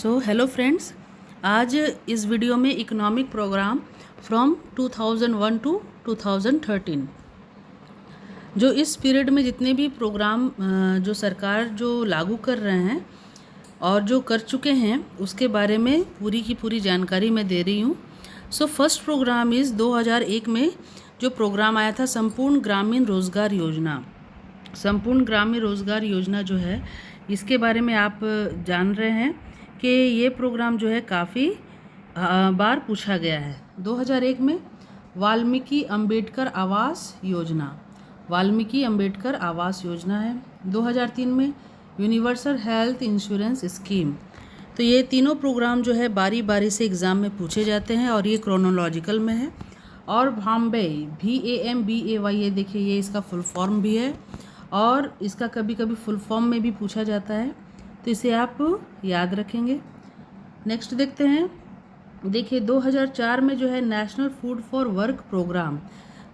Hello friends, आज इस video में इकोनॉमिक प्रोग्राम फ्रॉम 2001 टू 2013 जो इस पीरियड में जितने भी प्रोग्राम जो सरकार जो लागू कर रहे हैं और जो कर चुके हैं उसके बारे में पूरी की पूरी जानकारी मैं दे रही हूँ। फर्स्ट प्रोग्राम इज़ 2001 में जो प्रोग्राम आया था संपूर्ण ग्रामीण रोजगार योजना। संपूर्ण ग्रामीण रोजगार योजना जो है इसके बारे में आप जान रहे हैं कि ये प्रोग्राम जो है काफ़ी बार पूछा गया है। 2001 में वाल्मीकि अंबेडकर आवास योजना, वाल्मीकि अंबेडकर आवास योजना है। 2003 में यूनिवर्सल हेल्थ इंश्योरेंस स्कीम। तो ये तीनों प्रोग्राम जो है बारी बारी से एग्ज़ाम में पूछे जाते हैं और ये क्रोनोलॉजिकल में है। और भाम्बे VAMBAY, ये देखिए ये इसका फुल फॉर्म भी है और इसका कभी कभी फुल फॉर्म में भी पूछा जाता है, तो इसे आप याद रखेंगे। नेक्स्ट देखते हैं, देखिए 2004 में जो है national food for work programme.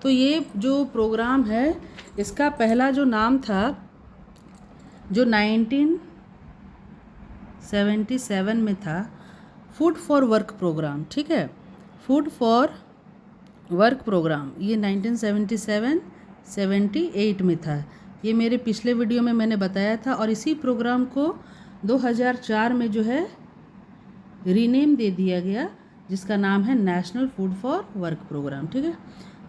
तो ये जो प्रोग्राम है इसका पहला जो नाम था जो 1977 में था, फूड फॉर वर्क प्रोग्राम। ठीक है, फूड फॉर वर्क प्रोग्राम ये 1977-78 में था। ये मेरे पिछले वीडियो में मैंने बताया था और इसी प्रोग्राम को 2004 में जो है रीनेम दे दिया गया जिसका नाम है national food for work programme. ठीक है,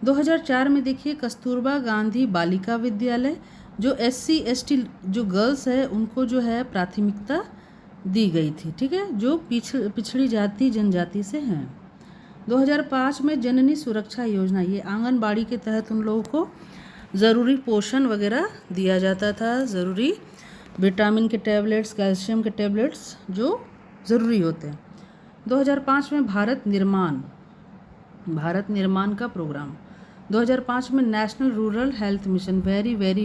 2004 में देखिए कस्तूरबा गांधी बालिका विद्यालय, जो SC ST जो गर्ल्स है उनको जो है प्राथमिकता दी गई थी। ठीक है, जो पिछड़ी जाति जनजाति से हैं। 2005 में जननी सुरक्षा योजना, ये आंगनबाड़ी के तहत उन लोगों को ज़रूरी पोषण वगैरह दिया जाता था, ज़रूरी विटामिन के टैबलेट्स, कैल्शियम के टैबलेट्स जो ज़रूरी होते हैं। 2005 में भारत निर्माण का प्रोग्राम। 2005 में national rural health mission, very very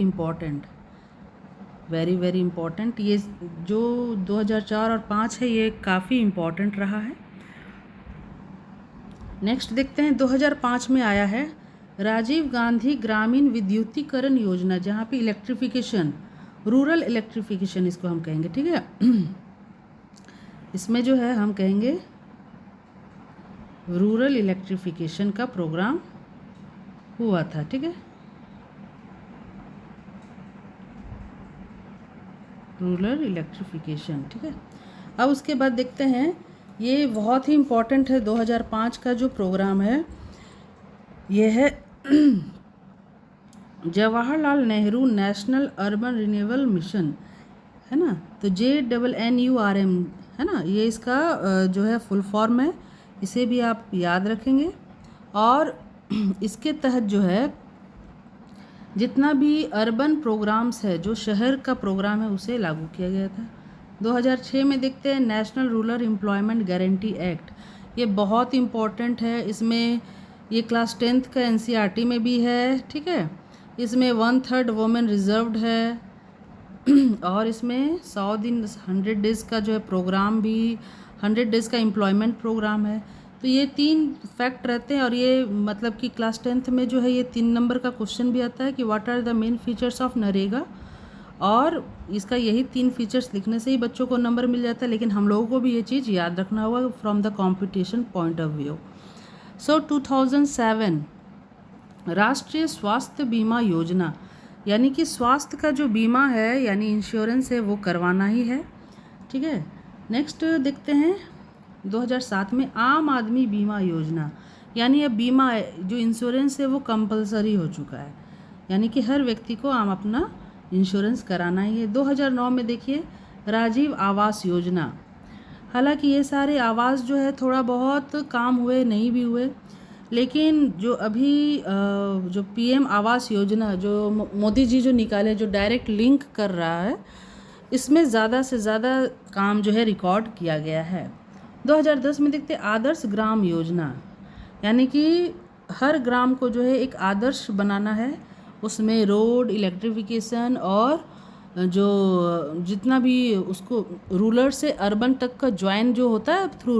important. ये जो 2004 और 5 है ये काफ़ी इम्पॉर्टेंट रहा है। नेक्स्ट देखते हैं, 2005 में आया है राजीव गांधी ग्रामीण विद्युतीकरण योजना, जहाँ पे इलेक्ट्रिफिकेशन, रूरल इलेक्ट्रिफिकेशन इसको हम कहेंगे। ठीक है, इसमें जो है हम कहेंगे रूरल इलेक्ट्रिफिकेशन का प्रोग्राम हुआ था। ठीक है, रूरल इलेक्ट्रिफिकेशन। ठीक है, अब उसके बाद देखते हैं, ये बहुत ही इम्पॉर्टेंट है। 2005 का जो प्रोग्राम है ये है Jawaharlal Nehru national urban renewal mission, है ना। तो JNNURM है ना, ये इसका जो है फुल फॉर्म है, इसे भी आप याद रखेंगे। और इसके तहत जो है जितना भी अर्बन प्रोग्राम्स है, जो शहर का प्रोग्राम है, उसे लागू किया गया था। 2006 में देखते हैं national rural employment guarantee act, ये बहुत इम्पॉर्टेंट है। इसमें ये क्लास 10th का NCERT में भी है। ठीक है, इसमें 1/3 वुमेन रिजर्व्ड है और इसमें 100 दिन 100 डेज़ का जो है प्रोग्राम भी, 100 डेज़ का एम्प्लॉयमेंट प्रोग्राम है। तो ये 3 फैक्ट रहते हैं और ये मतलब कि क्लास 10th में जो है ये 3 नंबर का क्वेश्चन भी आता है कि what are the main features of NREGA, और इसका यही 3 फीचर्स लिखने से ही बच्चों को नंबर मिल जाता है। लेकिन हम लोगों को भी ये चीज़ याद रखना होगा from the competition point of view. 2007 राष्ट्रीय स्वास्थ्य बीमा योजना, यानी कि स्वास्थ्य का जो बीमा है यानी इंश्योरेंस है वो करवाना ही है। ठीक है, नेक्स्ट देखते हैं 2007 में आम आदमी बीमा योजना, यानी अब बीमा जो इंश्योरेंस है वो कंपलसरी हो चुका है, यानी कि हर व्यक्ति को आम अपना इंश्योरेंस कराना ही है। 2009 में देखिए राजीव आवास योजना, हालांकि ये सारे आवास जो है थोड़ा बहुत काम हुए, नहीं भी हुए, लेकिन जो अभी जो PM आवास योजना जो मोदी जी जो निकाले, जो डायरेक्ट लिंक कर रहा है, इसमें ज़्यादा से ज़्यादा काम जो है रिकॉर्ड किया गया है। 2010 में देखते आदर्श ग्राम योजना, यानी कि हर ग्राम को जो है एक आदर्श बनाना है, उसमें रोड, इलेक्ट्रिफिकेशन और जो जितना भी उसको रूरल से अर्बन तक का ज्वाइन जो होता है थ्रू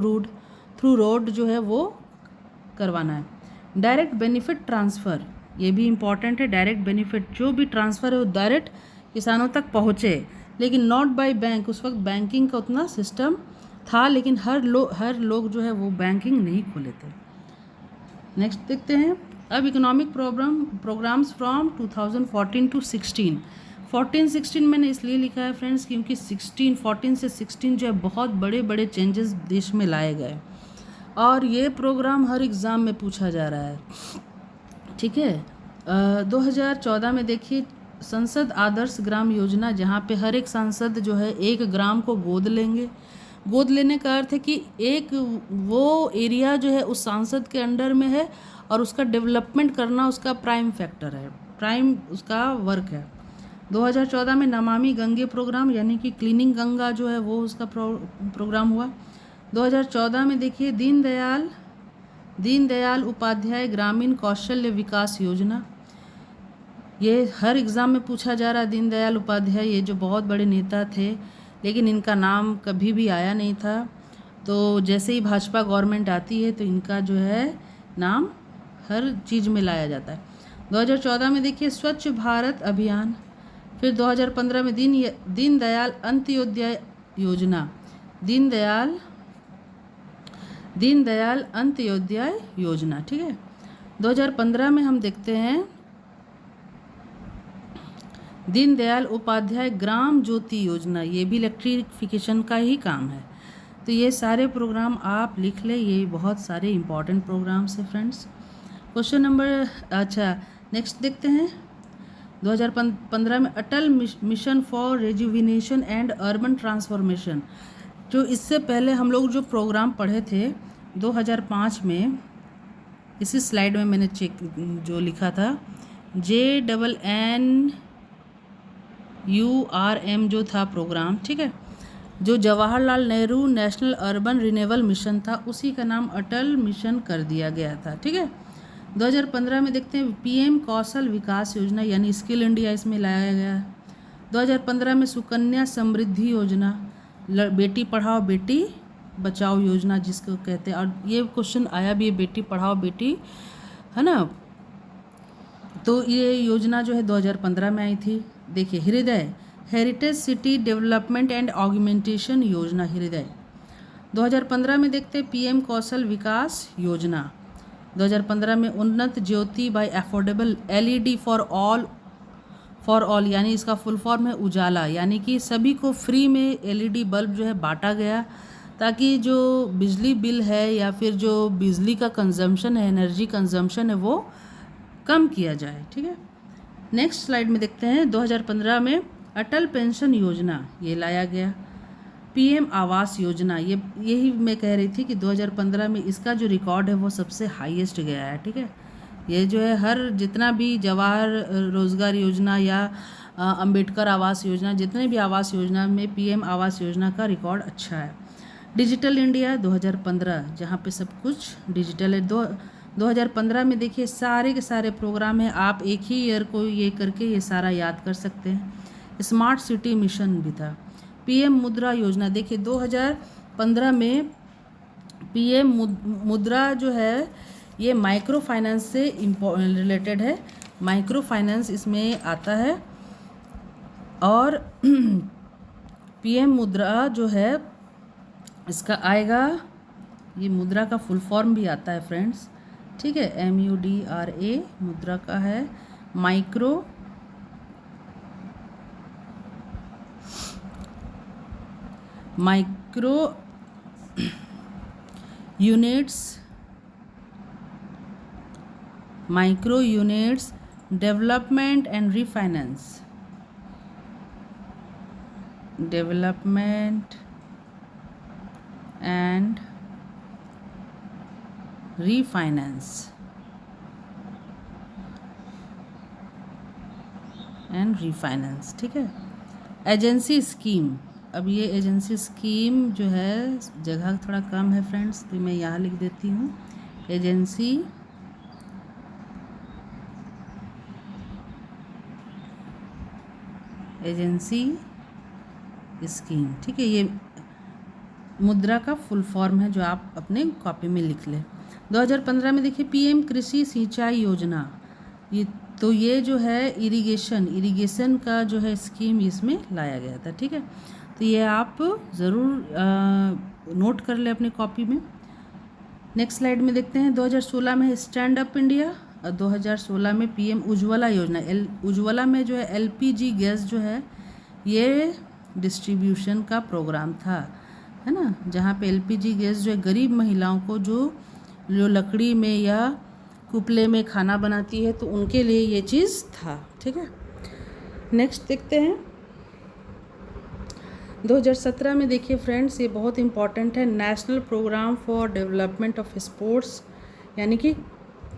रोड जो है वो करवाना है। डायरेक्ट बेनिफिट ट्रांसफ़र, ये भी इम्पॉर्टेंट है। डायरेक्ट बेनिफिट जो भी ट्रांसफ़र है वो डायरेक्ट किसानों तक पहुँचे, लेकिन नॉट बाय बैंक, उस वक्त बैंकिंग का उतना सिस्टम था, लेकिन हर लोग जो है वो बैंकिंग नहीं खोले थे। नेक्स्ट देखते हैं अब इकोनॉमिक प्रोग्राम्स फ्रॉम 2014 टू 16। 14-16 मैंने इसलिए लिखा है फ्रेंड्स क्योंकि 14 से 16 जो है बहुत बड़े बड़े चेंजेस देश में लाए गए और ये प्रोग्राम हर एग्ज़ाम में पूछा जा रहा है। ठीक है, 2014 में देखिए संसद आदर्श ग्राम योजना, जहाँ पे हर एक सांसद जो है एक ग्राम को गोद लेंगे। गोद लेने का अर्थ है कि एक वो एरिया जो है उस सांसद के अंडर में है और उसका डेवलपमेंट करना उसका प्राइम फैक्टर है, प्राइम उसका वर्क है। 2014 में नमामि गंगे प्रोग्राम यानी कि क्लीनिंग गंगा जो है वो उसका प्रोग्राम हुआ। 2014 में देखिए दीनदयाल उपाध्याय ग्रामीण कौशल्य विकास योजना, ये हर एग्ज़ाम में पूछा जा रहा है। दीनदयाल उपाध्याय ये जो बहुत बड़े नेता थे, लेकिन इनका नाम कभी भी आया नहीं था। तो जैसे ही भाजपा गवर्नमेंट आती है तो इनका जो है नाम हर चीज़ में लाया जाता है। 2014 में देखिए स्वच्छ भारत अभियान, फिर 2015 में दीनदयाल अंत्योदय योजना, दीनदयाल अंत्योदय योजना। ठीक है, 2015 में हम देखते हैं दीनदयाल उपाध्याय ग्राम ज्योति योजना, ये भी इलेक्ट्रिफिकेशन का ही काम है। तो ये सारे प्रोग्राम आप लिख ले, ये बहुत सारे इंपॉर्टेंट प्रोग्राम्स हैं फ्रेंड्स। क्वेश्चन नंबर नेक्स्ट देखते हैं 2015 में Atal mission for rejuvenation and urban transformation, जो इससे पहले हम लोग जो प्रोग्राम पढ़े थे 2005 में, इसी स्लाइड में मैंने जो लिखा था JNNURM जो था प्रोग्राम, ठीक है, जो Jawaharlal Nehru national urban renewal mission था, उसी का नाम अटल मिशन कर दिया गया था। ठीक है, 2015 में देखते हैं PM कौशल विकास योजना यानी स्किल इंडिया इसमें लाया गया है। 2015 में सुकन्या समृद्धि योजना, बेटी पढ़ाओ बेटी बचाओ योजना जिसको कहते हैं, और ये क्वेश्चन आया भी है, बेटी पढ़ाओ बेटी, है ना। तो ये योजना जो है 2015 में आई थी। देखिए हृदय heritage city development and augmentation योजना, हृदय 2015 में देखते हैं PM कौशल विकास योजना। 2015 में Unnat Jyoti by affordable LED for all यानी इसका फुल फॉर्म है उजाला, यानी कि सभी को फ्री में LED बल्ब जो है बांटा गया ताकि जो बिजली बिल है या फिर जो बिजली का कंजम्पशन है, एनर्जी कंजम्पशन है, वो कम किया जाए। ठीक है, नेक्स्ट स्लाइड में देखते हैं 2015 में अटल पेंशन योजना ये लाया गया। PM आवास योजना, यही मैं कह रही थी कि 2015 में इसका जो रिकॉर्ड है वो सबसे हाईएस्ट गया है। ठीक है, ये जो है हर जितना भी जवाहर रोजगार योजना या अंबेडकर आवास योजना, जितने भी आवास योजना में PM आवास योजना का रिकॉर्ड अच्छा है। डिजिटल इंडिया 2015, जहाँ पे सब कुछ डिजिटल है। 2015 में देखिए सारे के सारे प्रोग्राम हैं, आप एक ही ईयर को ये करके ये सारा याद कर सकते हैं। स्मार्ट सिटी मिशन भी था। PM मुद्रा योजना, देखिए 2015 में PM मुद्रा जो है ये माइक्रो फाइनेंस से रिलेटेड है, माइक्रो फाइनेंस इसमें आता है। और PM मुद्रा जो है इसका आएगा, ये मुद्रा का फुल फॉर्म भी आता है फ्रेंड्स, ठीक है, MUDRA मुद्रा का है micro units development and refinance, ठीक है। एजेंसी स्कीम, अब ये एजेंसी स्कीम जो है जगह थोड़ा कम है फ्रेंड्स, तो मैं यहाँ लिख देती हूँ एजेंसी स्कीम, ठीक है। ये मुद्रा का फुल फॉर्म है जो आप अपने कॉपी में लिख लें। 2015 में देखिए PM कृषि सिंचाई योजना, ये जो है इरिगेशन का जो है स्कीम इसमें लाया गया था। ठीक है, तो ये आप ज़रूर नोट कर ले अपनी कॉपी में। नेक्स्ट स्लाइड में देखते हैं 2016 में स्टैंड अप इंडिया और 2016 में पीएम उज्ज्वला योजना। उज्ज्वला में जो है एलपीजी गैस जो है ये डिस्ट्रीब्यूशन का प्रोग्राम था, है ना, जहाँ पे एलपीजी गैस जो है गरीब महिलाओं को जो लकड़ी में या कुपले में खाना बनाती है तो उनके लिए ये चीज़ था। ठीक है, नेक्स्ट देखते हैं 2017 में। देखिए फ्रेंड्स, ये बहुत इम्पॉर्टेंट है, national programme for development of sports, यानी कि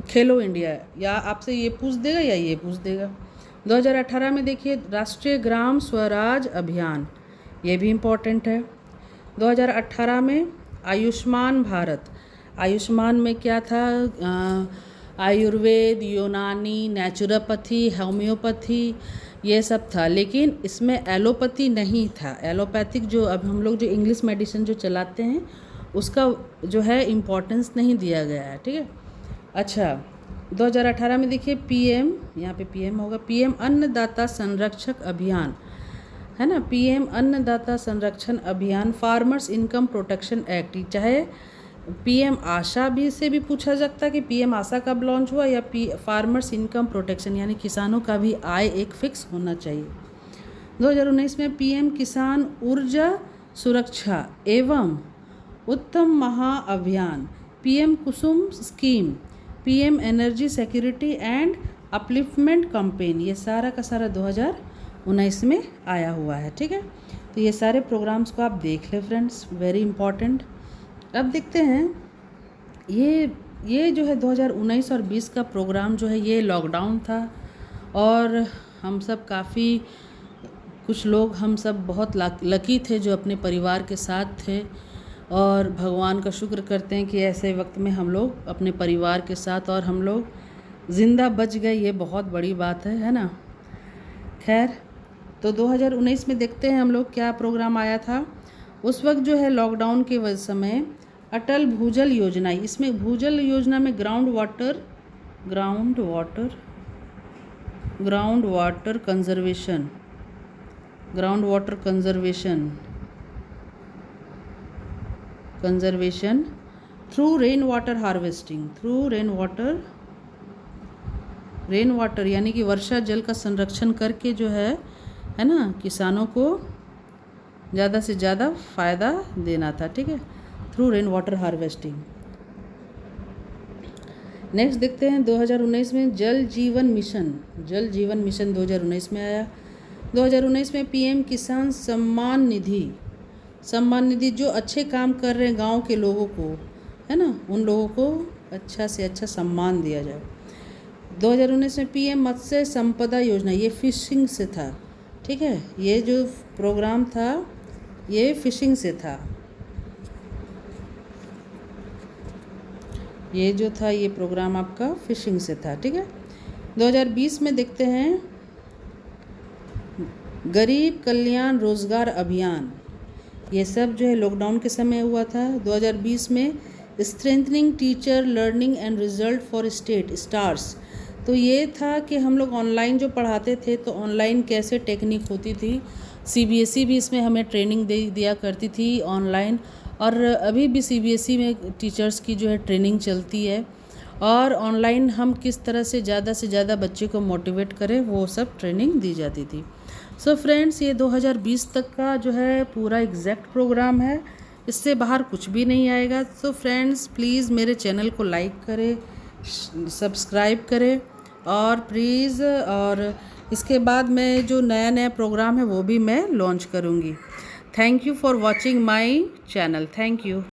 खेलो इंडिया। या आपसे ये पूछ देगा या ये पूछ देगा। 2018 में देखिए राष्ट्रीय ग्राम स्वराज अभियान, ये भी इम्पॉर्टेंट है। 2018 में आयुष्मान भारत, आयुष्मान में क्या था, आयुर्वेद, यूनानी, नेचुरोपैथी, होम्योपैथी, ये सब था, लेकिन इसमें एलोपैथी नहीं था। एलोपैथिक जो अब हम लोग जो इंग्लिश मेडिसिन जो चलाते हैं उसका जो है इम्पोर्टेंस नहीं दिया गया है। ठीक है, अच्छा 2018 में देखिए पीएम, यहाँ पे पीएम होगा, पीएम अन्नदाता संरक्षक अभियान, है ना, पीएम अन्नदाता संरक्षण अभियान, फार्मर्स इनकम प्रोटेक्शन एक्ट। चाहे पीएम आशा भी से भी पूछा सकता है कि पीएम आशा कब लॉन्च हुआ, या फार्मर्स इनकम प्रोटेक्शन, यानी किसानों का भी आय एक फिक्स होना चाहिए। 2019 में पीएम किसान ऊर्जा सुरक्षा एवं उत्तम महाअभियान, PM Kusum scheme, PM energy security and upliftment campaign, ये सारा का सारा 2019 में आया हुआ है। ठीक है, तो ये सारे प्रोग्राम्स को आप देख लें फ्रेंड्स, वेरी इंपॉर्टेंट। अब देखते हैं ये जो है 2019 और 20 का प्रोग्राम जो है ये लॉकडाउन था, और हम सब काफ़ी कुछ लोग, हम सब बहुत लकी थे जो अपने परिवार के साथ थे, और भगवान का शुक्र करते हैं कि ऐसे वक्त में हम लोग अपने परिवार के साथ और हम लोग ज़िंदा बच गए, ये बहुत बड़ी बात है ना। खैर, तो 2019 में देखते हैं हम लोग क्या प्रोग्राम आया था। उस वक्त जो है लॉकडाउन के समय अटल भूजल योजना, इसमें भूजल योजना में ground water conservation through rain water harvesting, rain water यानी कि वर्षा जल का संरक्षण करके जो है ना, किसानों को ज़्यादा से ज़्यादा फ़ायदा देना था। ठीक है, through rain water harvesting. Next देखते हैं 2019 में जल जीवन मिशन 2019 में आया। 2019 में पीएम किसान सम्मान निधि जो अच्छे काम कर रहे हैं गांव के लोगों को, है ना, उन लोगों को अच्छा से अच्छा सम्मान दिया जाए। 2019 में पीएम मत्स्य संपदा योजना, ये फिशिंग से था। ठीक है, ये जो प्रोग्राम था ये फिशिंग से था, ये जो था ये प्रोग्राम आपका फिशिंग से था। ठीक है, 2020 में देखते हैं गरीब कल्याण रोजगार अभियान, ये सब जो है लॉकडाउन के समय हुआ था। 2020 में strengthening teacher learning and result for state stars, तो ये था कि हम लोग ऑनलाइन जो पढ़ाते थे तो ऑनलाइन कैसे टेक्निक होती थी, सीबीएसई भी इसमें हमें ट्रेनिंग दिया करती थी ऑनलाइन, और अभी भी सीबीएसई में टीचर्स की जो है ट्रेनिंग चलती है, और ऑनलाइन हम किस तरह से ज़्यादा बच्चे को मोटिवेट करें वो सब ट्रेनिंग दी जाती थी। सो फ्रेंड्स, ये 2020 तक का जो है पूरा एग्जैक्ट प्रोग्राम है, इससे बाहर कुछ भी नहीं आएगा। सो फ्रेंड्स, प्लीज़ मेरे चैनल को लाइक करें, सब्सक्राइब करें, और प्लीज़, और इसके बाद मैं जो नया प्रोग्राम है वो भी मैं लॉन्च करूँगी। Thank you for watching my channel, thank you.